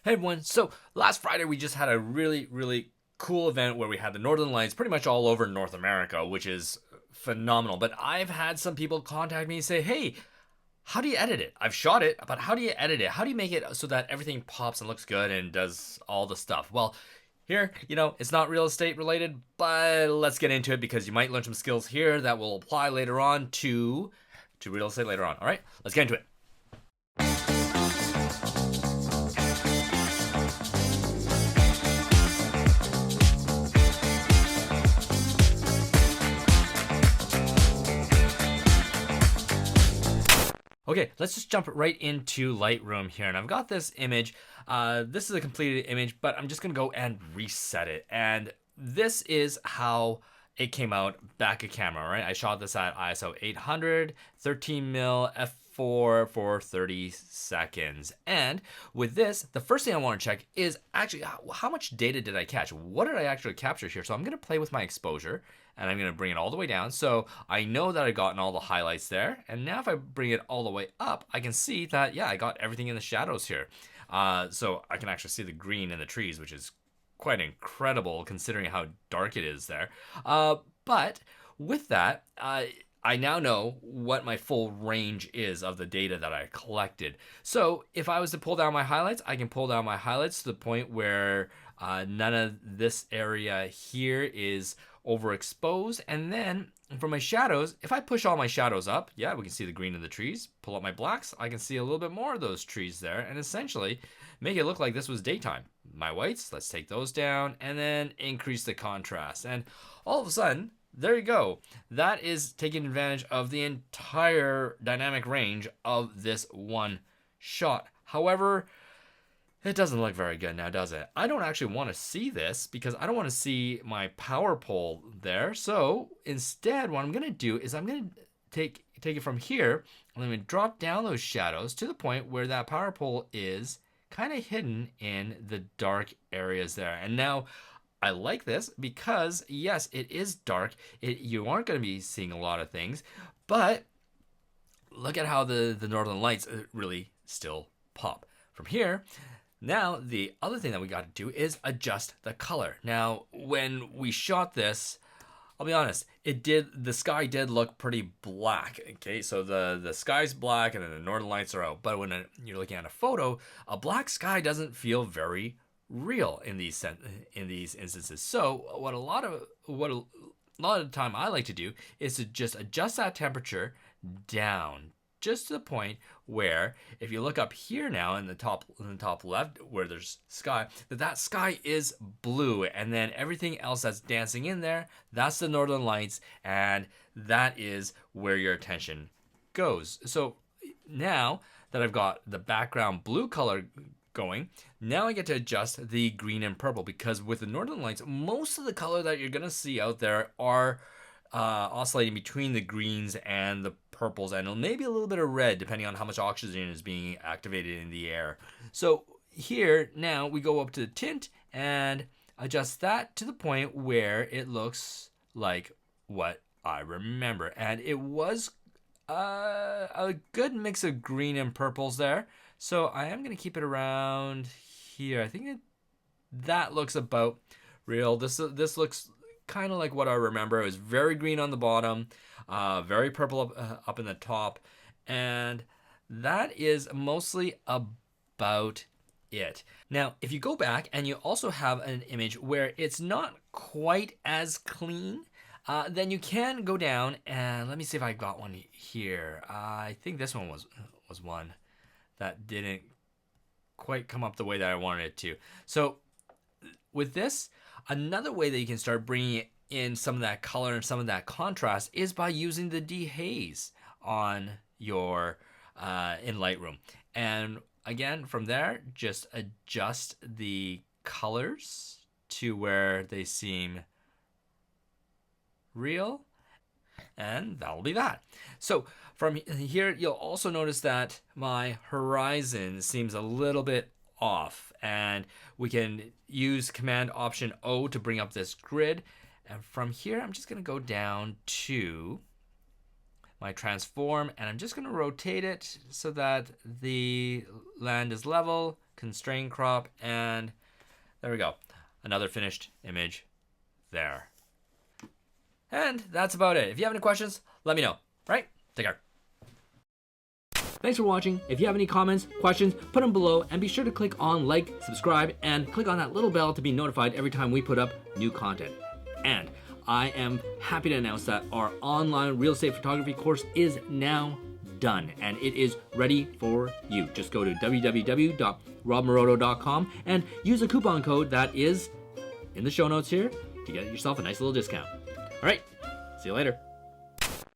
Hey everyone, so last Friday we just had a really cool event where we had the Northern Lights pretty much all over North America, which is phenomenal. But I've had some people contact me and say, hey, how do you edit it? I've shot it, but how do you edit it? How do you make it so that everything pops and looks good and does all the stuff? Well, here, it's not real estate related, but let's get into it because you might learn some skills here that will apply later on to real estate later on. All right, let's get into it. Okay, let's just jump right into Lightroom here. And I've got this image. This is a completed image, but I'm just going to go and reset it. And this is how it came out back at camera, right? I shot this at ISO 800, 13 mil, f4 for 30 seconds. And with this, the first thing I want to check is actually how much data did I catch? What did I actually capture here? So I'm going to play with my exposure and I'm going to bring it all the way down. So I know that I've gotten all the highlights there. And now if I bring it all the way up, I can see that, yeah, I got everything in the shadows here. So I can actually see the green in the trees, which is quite incredible considering how dark it is there. But with that, I now know what my full range is of the data that I collected. So if I was to pull down my highlights, I can pull down my highlights to the point where none of this area here is overexposed. And then for my shadows, if I push all my shadows up, yeah, we can see the green of the trees. Pull up my blacks, I can see a little bit more of those trees there and essentially make it look like this was daytime. My whites, let's take those down and then increase the contrast. And all of a sudden, there you go. That is taking advantage of the entire dynamic range of this one shot. However, it doesn't look very good now, does it? I don't actually want to see this because I don't want to see my power pole there. So instead, what I'm going to do is I'm going to take it from here and I'm going to drop down those shadows to the point where that power pole is kind of hidden in the dark areas there. And now I like this because yes, it is dark. You aren't going to be seeing a lot of things, but look at how the Northern Lights really still pop. From here, now the other thing that we got to do is adjust the color. Now, when we shot this, I'll be honest, the sky did look pretty black. Okay, so the sky's black and then the Northern Lights are out. But when you're looking at a photo, a black sky doesn't feel very real in these instances. So what a lot of the time I like to do is to just adjust that temperature down just to the point where if you look up here now in the top left where there's sky, that sky is blue, and then everything else that's dancing in there, that's the Northern Lights, and that is where your attention goes. So now that I've got the background blue color going, now I get to adjust the green and purple, because with the Northern Lights, most of the color that you're gonna see out there are oscillating between the greens and the purples and maybe a little bit of red depending on how much oxygen is being activated in the air. So here now we go up to the tint and adjust that to the point where it looks like what I remember, and it was a good mix of green and purples there. So I am going to keep it around here. I think that looks about real. This looks kind of like what I remember. It was very green on the bottom, very purple up in the top, and that is mostly about it. Now, if you go back and you also have an image where it's not quite as clean, then you can go down and let me see if I got one here. I think this one was one that didn't quite come up the way that I wanted it to. So with this, another way that you can start bringing in some of that color and some of that contrast is by using the dehaze on your in Lightroom. And again, from there, just adjust the colors to where they seem real, and that'll be that. So from here, you'll also notice that my horizon seems a little bit off, and we can use Command Option O to bring up this grid. And from here, I'm just going to go down to my transform, and I'm just going to rotate it so that the land is level constrain crop, and there we go. Another finished image there. And that's about it. If you have any questions, let me know. Right? Take care. Thanks for watching. If you have any comments, questions, put them below, and be sure to click on like, subscribe, and click on that little bell to be notified every time we put up new content. And I am happy to announce that our online real estate photography course is now done, and it is ready for you. Just go to www.robmoroto.com and use a coupon code that is in the show notes here to get yourself a nice little discount. All right, see you later.